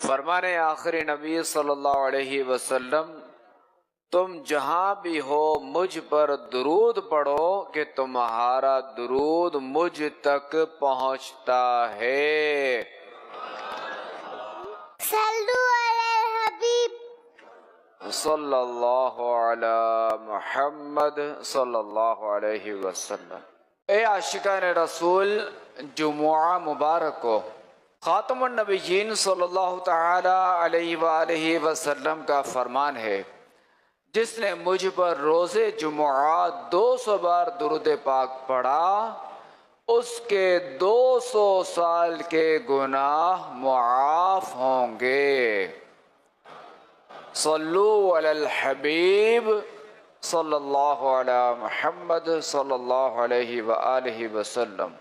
فرمانے آخری نبی صلی اللہ علیہ وسلم، تم جہاں بھی ہو مجھ پر درود پڑھو کہ تمہارا درود مجھ تک پہنچتا ہے۔ صلو علی الحبیب صلی اللہ علی محمد صلی اللہ علیہ وسلم۔ اے عاشقان رسول، جمعہ مبارک کو خاتم النبیین صلی اللہ تعالی علیہ وآلہ وسلم کا فرمان ہے، جس نے مجھ پر روز جمعہ 200 بار درود پاک پڑھا، اس کے 200 سال کے گناہ معاف ہوں گے۔ صلو علی الحبیب صلی اللہ علی محمد صلی اللہ علیہ وآلہ وسلم۔